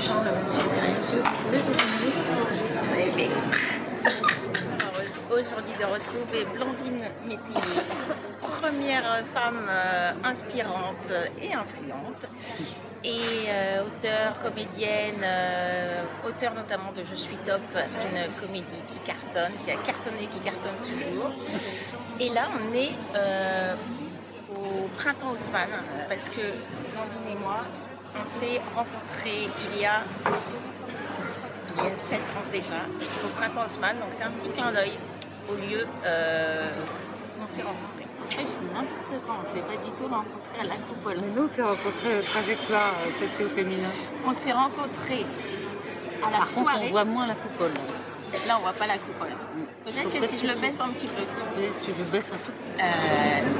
chambre de monsieur Gracieux. Aujourd'hui de retrouver Blandine Métayer, première femme inspirante et influente, et auteure, comédienne, auteure notamment de Je suis top, une comédie qui cartonne, qui a cartonné, qui cartonne toujours. Et là on est au Printemps Haussmann, parce que Blandine et moi, on s'est rencontrés il y a 7 ans déjà, au Printemps Haussmann, donc c'est un petit clin d'œil au lieu où on s'est rencontrés. Et je dis n'importe quoi, on s'est pas du tout rencontrés à la Coupole. Mais nous, on s'est rencontrés au Trajectoire chez au féminin. On s'est rencontrés à la Par soirée. contre, on voit moins la Coupole. Là, on voit pas la Coupole. Peut-être que si je le baisse un petit peu. Tu le baisses un tout petit peu.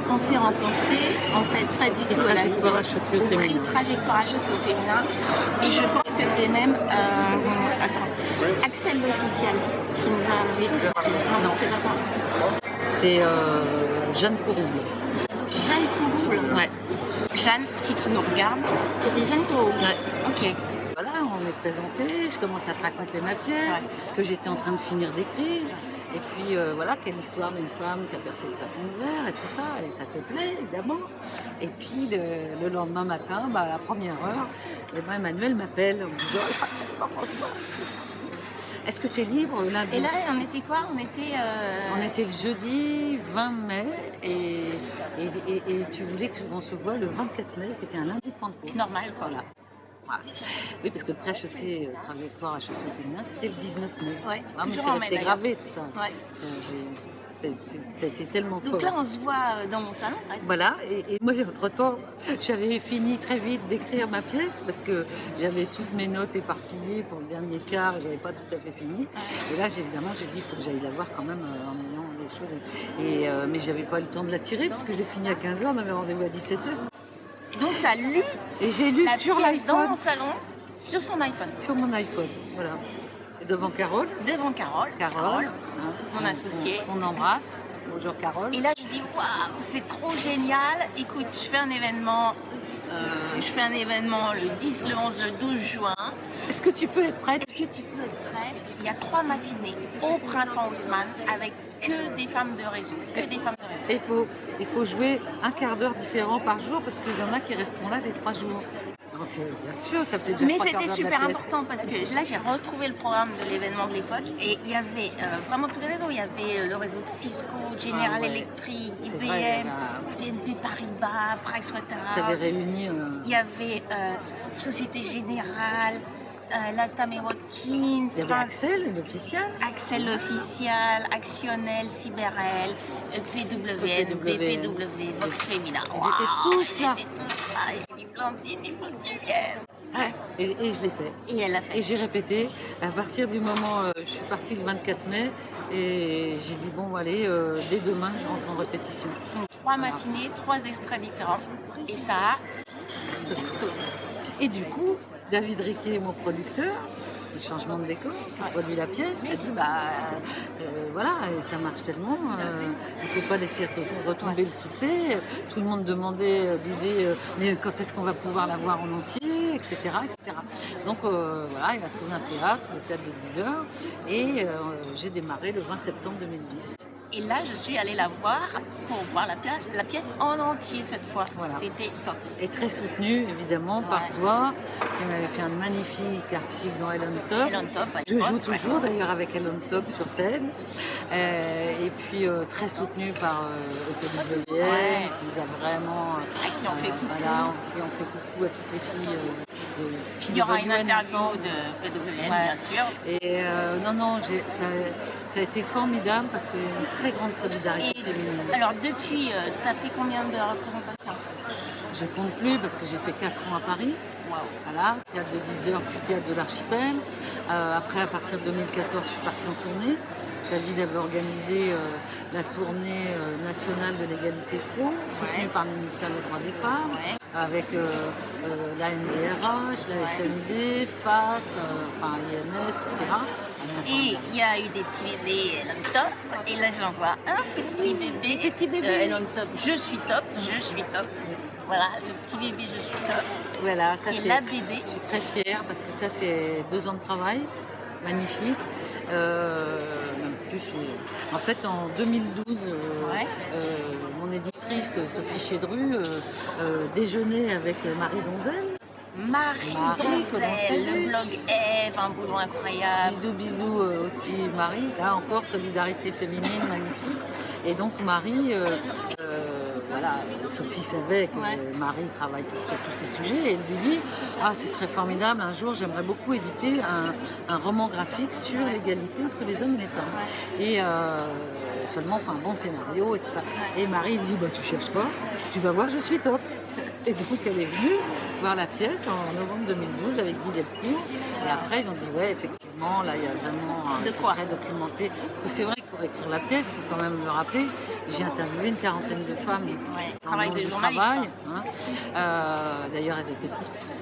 On s'est rencontrés, en fait, pas du tout à la Trajectoire HEC au féminin. Trajectoire HEC au féminin. Et je pense que c'est même Axel l'officiel qui nous a invités. Non, c'est pas ça. C'est Jeanne Courouble. Jeanne Courouble. Ouais. Jeanne, si tu nous regardes, c'était Jeanne Courouble. Ouais. Ok. Voilà, on est présenté, je commence à te raconter ma pièce, que j'étais en train de finir d'écrire. Et puis voilà, quelle histoire d'une femme qui a percé le plafond de verre et tout ça, et ça te plaît évidemment. Et puis le lendemain matin, à la première heure, Emmanuel m'appelle en me disant il faut absolument qu'on se voit. Est-ce que tu es libre lundi? Et là, on était quoi? On était le jeudi 20 mai et tu voulais qu'on se voit le 24 mai, qui était un lundi de Pentecôte. Normal, quoi. Voilà. Voilà. Oui, parce que le pré-HEC, Trajectoire HEC au féminin, c'était le 19 mai. Ouais, mais c'est resté gravé tout ça. Ouais. C'était tellement fort. Donc là, on se voit dans mon salon. Ouais. Voilà, et moi, entre-temps, j'avais fini très vite d'écrire ma pièce parce que j'avais toutes mes notes éparpillées pour le dernier quart et j'avais pas tout à fait fini. Et là, évidemment, j'ai dit, il faut que j'aille la voir quand même en ayant des choses. Mais j'avais pas eu le temps de la tirer parce que je l'ai fini à 15h, on avait rendez-vous à 17h. Donc tu as lu et j'ai lu sur l'iPhone dans mon salon, sur son iPhone. Sur mon iPhone, voilà. Et devant Carole. Devant Carole. Carole, mon associée. On embrasse. Bonjour Carole. Et là je dis waouh, c'est trop génial. Écoute, je fais un événement. Le 10, le 11, le 12 juin. Est-ce que tu peux être prête? Est-ce que tu peux être prête? Il y a 3 matinées au Printemps Haussmann avec que des femmes de réseau. Que des femmes de réseau. Il faut jouer un quart d'heure différent par jour parce qu'il y en a qui resteront là les 3 jours. Donc bien sûr, ça fait déjà. Mais c'était super important parce que là j'ai retrouvé le programme de l'événement de l'époque et il y avait vraiment tous les réseaux. Il y avait le réseau de Cisco, General Electric, IBM, BNP Paribas, Pricewaterhouse. Tu avais réuni. Il y avait Société Générale, Latam et Watkins. Il y avait Axel l'officiel. Axel l'officiel, Actionnel, Cyberel, PWN, BPW, Vox Femina. Ils étaient tous là. J'ai dit Blandine, il faut que tu viennes. Ouais, et je l'ai fait. Et elle l'a fait. Et j'ai répété. À partir du moment, je suis partie le 24 mai et j'ai dit bon allez, dès demain je rentre en répétition. Donc 3 matinées, 3 extraits différents. Et ça a cartonné. Et du coup, David Riquet, mon producteur, le changement de décor, qui a produit la pièce, a dit voilà, et ça marche tellement, il ne faut pas laisser retomber le soufflet. Tout le monde demandait, disait mais quand est-ce qu'on va pouvoir la voir en entier, etc. etc. Donc voilà, il a trouvé un théâtre, le théâtre de 10h, et j'ai démarré le 20 septembre 2010. Et là, je suis allée la voir pour voir la pièce en entier cette fois. Voilà. C'était top. Et très soutenue, évidemment, par toi, qui m'avait fait un magnifique article dans Ellen Top. Ellen Top, je joue toujours d'ailleurs avec Ellen Top sur scène. Et puis très soutenue par EPWN, qui nous a vraiment... qui ont fait coucou. Voilà, et on fait coucou à toutes les filles. Il y aura une interview de PWN, bien sûr. Et non, ça a été formidable parce qu'il y a une très grande solidarité féminine. Alors depuis, tu as fait combien de représentations? Je compte plus parce que j'ai fait 4 ans à Paris. Wow. Voilà, théâtre de 10h, puis théâtre de l'Archipel. Après, à partir de 2014, je suis partie en tournée. David avait organisé la tournée nationale de l'égalité pro, soutenue par le ministère des Droits des Femmes, avec la NDRH, la FMB, FAS, IMS, etc. Et il y a eu des petits bébés Ellen Top, et là j'en vois un petit bébé Ellen Top. Je suis top, je suis top. Voilà, le petit bébé, je suis top. Voilà, ça Qui est c'est. la BD. Je suis très fière parce que ça c'est 2 ans de travail, magnifique. Même plus. Oui. En fait, en 2012, Ouais. mon éditrice Sophie Chédru déjeunait avec Marie Donzel. Marie Marie, comment Donzel, salut. le blog Eve, un boulot incroyable. Bisous, bisous aussi Marie. Là encore, solidarité féminine, magnifique. Et donc Marie, voilà, Sophie savait que Ouais. Marie travaille sur tous ces sujets et elle lui dit ah, ce serait formidable, un jour j'aimerais beaucoup éditer un roman graphique sur l'égalité entre les hommes et les femmes. Ouais. Et seulement, enfin, un bon scénario et tout ça. Et Marie lui dit bah, tu cherches pas, tu vas voir, je suis top. Et donc elle est venue voir la pièce en novembre 2012 avec Guy Delcourt. Et après ils ont dit ouais effectivement là il y a vraiment De c'est quoi très documenté. Parce que c'est vrai que pour écrire la pièce, il faut quand même le rappeler, j'ai interviewé une quarantaine de femmes Ouais, dans travail le monde de du journaliste. travail, hein. D'ailleurs elles étaient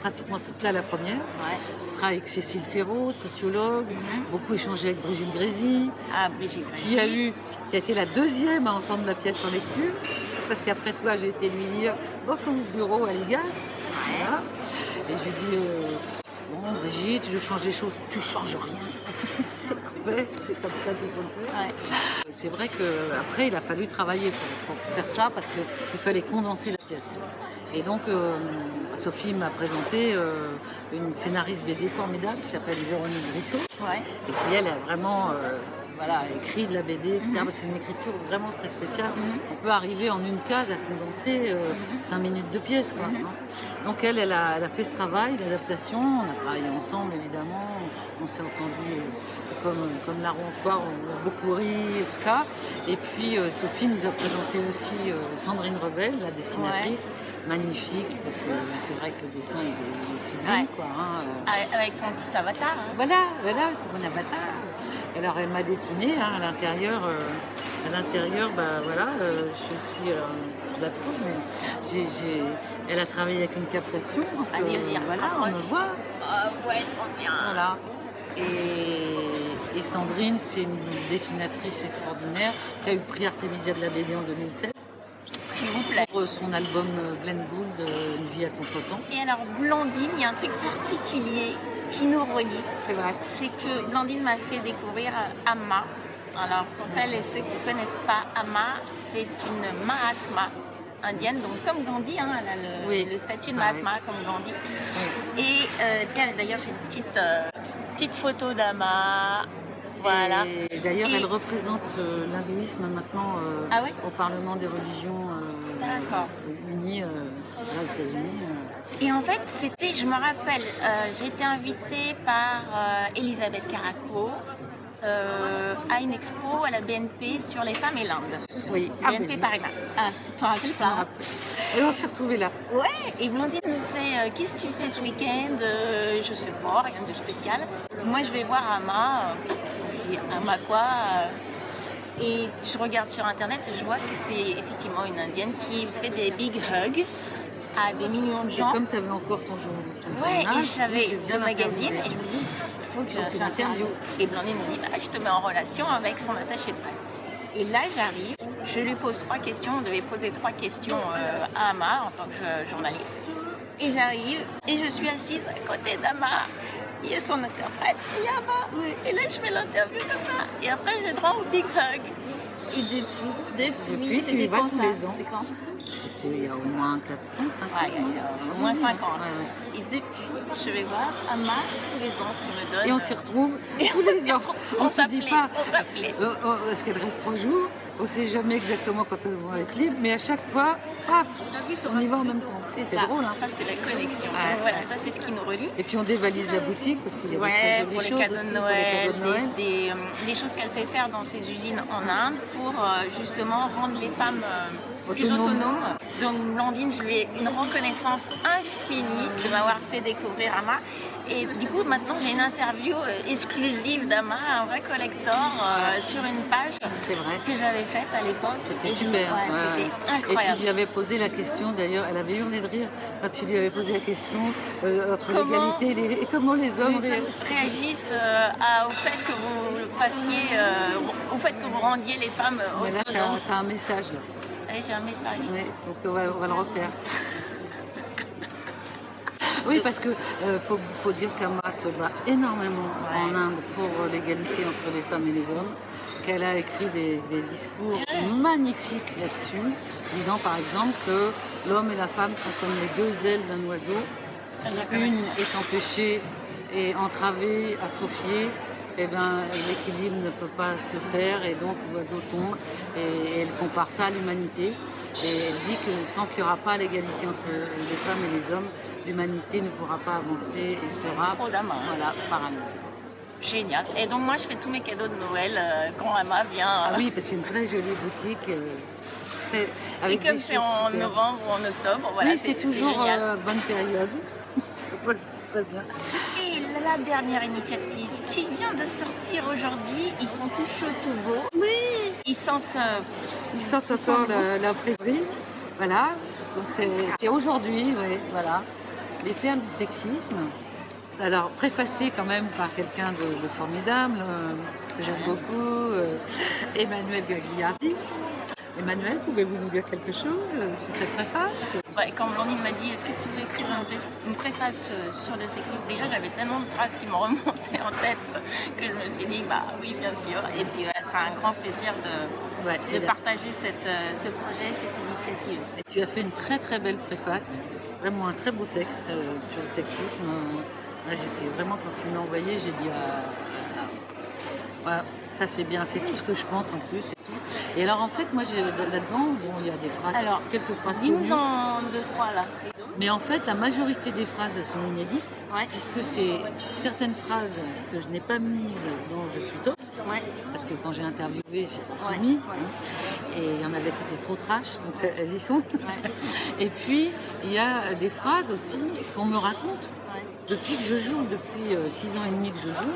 pratiquement toutes là la première. Ouais. Je travaille avec Cécile Ferraud, sociologue, Mhm. beaucoup échangé avec Brigitte Grézy, Ah, Brigitte qui a été la deuxième à entendre la pièce en lecture, parce qu'après toi j'ai été lui lire dans son bureau à Ligas. Voilà. Et je lui ai dit bon Brigitte, je change des choses, tu changes rien. C'est parfait, c'est comme ça qu'il faut le faire. Ouais. C'est vrai qu'après il a fallu travailler pour faire ça parce qu'il fallait condenser la pièce. Et donc Sophie m'a présenté une scénariste BD formidable qui s'appelle Véronique Brissot. Ouais. Et qui elle a vraiment voilà, écrit de la BD, etc. Parce que c'est une écriture vraiment très spéciale. On peut arriver en une case à condenser 5 minutes de pièce. Quoi, hein. Donc elle a fait ce travail, l'adaptation. On a travaillé ensemble évidemment. On s'est entendu comme la ronfoire, on a beaucoup ri et tout ça. Et puis Sophie nous a présenté aussi Sandrine Revel, la dessinatrice, magnifique, parce que c'est vrai que le dessin il est sublime. Ouais. Quoi, hein, Avec son petit avatar. Hein. voilà, c'est mon avatar. Alors elle m'a dessiné hein, à l'intérieur, bah voilà, je la trouve, mais elle a travaillé avec une captation. Donc, Allez, voilà, on me voit. Ah ouais, trop bien. Voilà. Et Sandrine, c'est une dessinatrice extraordinaire qui a eu le prix Artemisia de la BD en 2016 S'il vous plaît. pour son album Glenn Gould, Une vie à contre-temps. Et alors, Blandine, il y a un truc particulier qui nous relie. C'est vrai. C'est que Blandine m'a fait découvrir Amma. Alors, pour celles et ceux qui ne connaissent pas Amma, c'est une Mahatma indienne, donc comme Gandhi, hein, elle a le statut de Mahatma comme Gandhi. Oui. Et tiens, d'ailleurs, j'ai une petite photo d'Amma. Voilà. Et d'ailleurs, elle représente l'hindouisme maintenant Ah oui au Parlement des religions D'accord. unies aux États-Unis. Et en fait, je me rappelle, j'ai été invitée par Elisabeth Caraco à une expo à la BNP sur les femmes et l'Inde. Oui, BNP Paribas. Ah, tu te rappelles pas hein? Et on s'est retrouvés là. Ouais, et Blandine me fait qu'est-ce que tu fais ce week-end Je sais pas, rien de spécial. Moi, je vais voir Amma. Je dis Amma quoi Et je regarde sur internet et je vois que c'est effectivement une indienne qui fait des big hugs à des millions de Et gens. comme tu avais encore ton Ouais, journal, et j'avais je viens le magazine et l'interviewer. je me dis, il faut que Faut que tu je l'interviewe. l'interviewes. Et Blandine me dit, bah, je te mets en relation avec son attaché de presse. Et là, j'arrive, je lui pose 3 questions. On devait poser 3 questions à Amma en tant que journaliste. Et j'arrive et je suis assise à côté d'Amma. Il y a son interprète et il y a Amma. Et là, je fais l'interview comme ça. Et après, je droit au big hug. Et depuis tu y c'était vas quand tous ça les ans. C'était quand C'était il y a au moins 4 ans, 5 ans. Ouais, il y a au moins 5 ans. Ouais, ouais. Et depuis, je vais voir Amma tous les ans qui me donne. Et on s'y retrouve tous les ans. On se dit pas, Sans s'appeler. est-ce qu'elle reste 3 jours? On ne sait jamais exactement quand on va être libre, mais à chaque fois, paf, on y va en même temps. C'est C'est ça. drôle, hein. Ça, c'est la connexion. Ouais, Donc, voilà, ouais. ça, c'est ce qui nous relie. Et puis on dévalise la boutique parce qu'il y a Ouais, des pour très les jolies cadeaux choses de aussi, pour les Noël, cadeaux de Noël. des choses qu'elle fait faire dans ses usines en Inde pour justement rendre les femmes plus autonomes. Donc Blandine, je lui ai une reconnaissance infinie de m'avoir fait découvrir Amma. Et du coup, maintenant, j'ai une interview exclusive d'Amma, un vrai collector sur une page C'est vrai. que j'avais faite à l'époque. C'était Et super. ouais, ouais, c'était ouais. incroyable. Et tu lui avais posé la question, d'ailleurs, elle avait hurlé de rire quand tu lui avais posé la question entre Comment l'égalité et comment les hommes Les hommes réagissent au fait que vous fassiez, au fait que vous rendiez les femmes Mais là, autonomes. tu as un message là. Allez, j'ai un message. Ouais, donc on va le refaire. Oui, parce que faut dire qu'Amma se bat énormément en Inde pour l'égalité entre les femmes et les hommes, qu'elle a écrit des discours magnifiques là-dessus, disant par exemple que l'homme et la femme sont comme les deux ailes d'un oiseau. Si une est empêchée et entravée, atrophiée, eh ben, l'équilibre ne peut pas se faire et donc l'oiseau tombe. Et elle compare ça à l'humanité. Et elle dit que tant qu'il n'y aura pas l'égalité entre les femmes et les hommes, l'humanité ne pourra pas avancer et sera voilà, paralysée. Génial. Et donc moi je fais tous mes cadeaux de Noël quand Amma vient. Ah oui, parce qu'il y a une très jolie boutique. Et comme c'est en novembre ou en octobre, voilà, oui, c'est toujours bonne période. Ça passe très bien. Et la dernière initiative qui vient de sortir aujourd'hui, ils sont tous chauds, tout beaux. Oui. Ils sentent encore l'imprimerie. Voilà. Donc c'est aujourd'hui, oui, voilà. Les perles du sexisme. Alors préfacé quand même par quelqu'un de formidable, que j'aime beaucoup, Emmanuel Gagliardi. Emmanuel, pouvez-vous nous dire quelque chose sur cette préface? Et quand Blandine m'a dit est-ce que tu veux écrire une préface sur le sexisme, déjà j'avais tellement de phrases qui m'ont remonté en tête que je me suis dit bah oui bien sûr. Et puis c'est un grand plaisir de partager ce projet, cette initiative. Et tu as fait une très très belle préface, vraiment un très beau texte sur le sexisme. Là, j'étais vraiment, quand tu me l'as envoyé, j'ai dit voilà, ça c'est bien, c'est tout ce que je pense en plus et tout. Et alors en fait, moi là-dedans, bon, il y a des phrases, alors, quelques phrases connues. Dis-nous en 2-3 là. Mais en fait, la majorité des phrases sont inédites, puisque c'est certaines phrases que je n'ai pas mises dans Je suis top, parce que quand j'ai interviewé, j'ai pas mis, et il y en avait qui étaient trop trash, donc elles y sont. Et puis, il y a des phrases aussi qu'on me raconte. Depuis que je joue, depuis 6 ans et demi que je joue,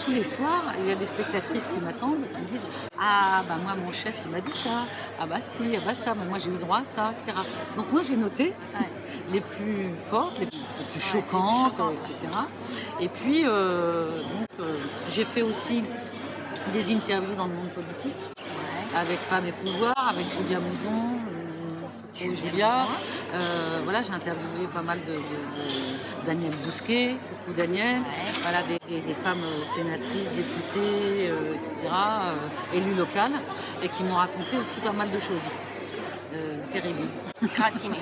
tous les soirs, il y a des spectatrices qui m'attendent, qui me disent « Ah, bah moi, mon chef, il m'a dit ça. Ah bah si, ah bah ça, bah, moi j'ai eu droit à ça, etc. » Donc moi, j'ai noté les plus fortes, les plus choquantes, etc. Et puis, j'ai fait aussi des interviews dans le monde politique, avec Femmes et Pouvoir, avec Julia Mouzon, Julia. Voilà, j'ai interviewé pas mal de Daniel Bousquet, coucou Daniel, voilà, des femmes sénatrices, députées, etc., élues locales, et qui m'ont raconté aussi pas mal de choses terribles. Gratiné.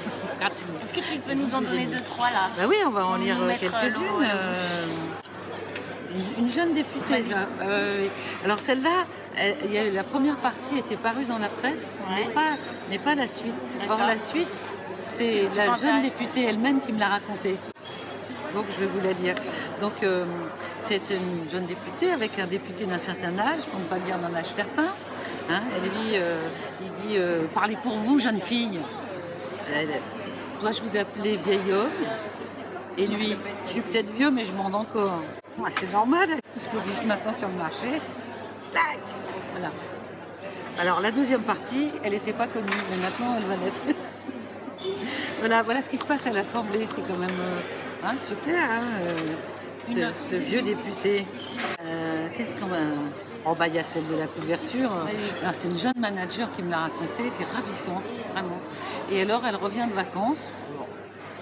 Est-ce que tu peux nous en donner 2-3 là? Bah oui, on va en lire quelques-unes. Une jeune députée. Alors celle-là, la première partie était parue dans la presse, mais pas la suite. Or la suite, c'est la jeune députée elle-même qui me l'a racontée. Donc je vais vous la lire. Donc c'est une jeune députée avec un député d'un certain âge, pour ne pas dire d'un âge certain. Hein, et lui, il dit parlez pour vous, jeune fille. Dois-je vous appeler vieil homme? Et lui, je suis peut-être vieux, mais je mande encore. C'est normal, avec tout ce qui existe maintenant sur le marché. Voilà. Alors la deuxième partie, elle n'était pas connue, mais maintenant elle va l'être. voilà ce qui se passe à l'Assemblée, c'est quand même super. Ce vieux député. Qu'est-ce qu'on va... Oh bah il y a celle de la couverture. C'est une jeune manager qui me l'a raconté, qui est ravissante, vraiment. Et alors elle revient de vacances.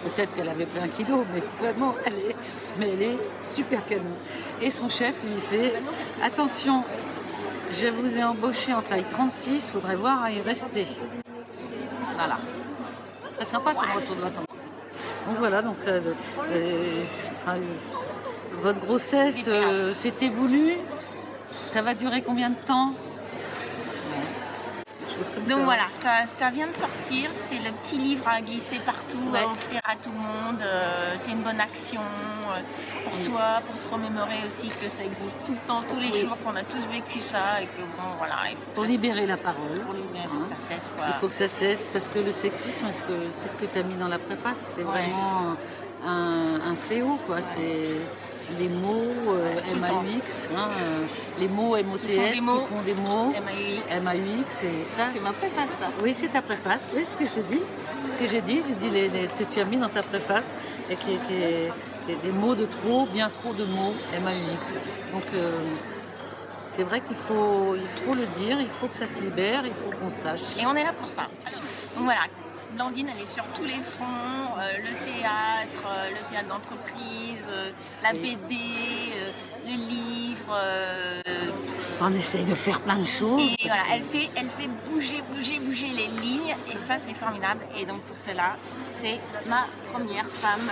Peut-être qu'elle avait pris 1 kilo, mais vraiment, elle est super canon. Et son chef lui fait « Attention, je vous ai embauché en taille 36, il faudrait voir à y rester. » Voilà. Très sympa comme retour de vacances. Donc voilà, donc ça, votre grossesse, c'était voulu. Ça va durer combien de temps? Donc voilà, ça vient de sortir, c'est le petit livre à glisser partout, à offrir à tout le monde. C'est une bonne action pour soi, pour se remémorer aussi que ça existe tout le temps, tous les jours, qu'on a tous vécu ça et que bon voilà. Il faut pour libérer la parole. Pour libérer, il faut que ça cesse quoi. Il faut que ça cesse parce que le sexisme, c'est ce que tu as mis dans la préface, c'est vraiment un fléau quoi. C'est les mots MAUX, les mots MOTS qui font des mots MAUX et ça. C'est ma préface ça. Oui, c'est ta préface. Oui, ce que j'ai dit. J'ai dit ce que tu as mis dans ta préface et qui est des mots de trop, bien trop de mots MAUX. Donc c'est vrai qu'il faut le dire, il faut que ça se libère, il faut qu'on sache. Et on est là pour ça. Donc voilà. Blandine, elle est sur tous les fronts, le théâtre d'entreprise, la Oui. BD, le livre. On essaye de faire plein de choses. Et voilà, elle fait bouger les lignes et ça c'est formidable. Et donc pour cela, c'est ma première femme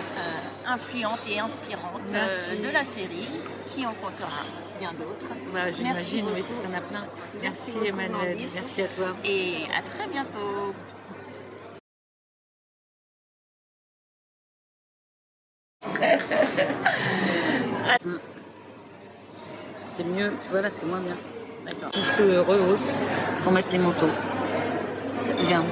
influente et inspirante de la série, qui en comptera bien d'autres. Bah, Merci j'imagine, oui, beaucoup. parce qu'on a plein. Merci beaucoup, Emmanuel, Amandine. merci à toi. Et à très bientôt. C'était mieux, tu vois là c'est moins bien. D'accord. On se rehausse pour mettre les manteaux. Regarde.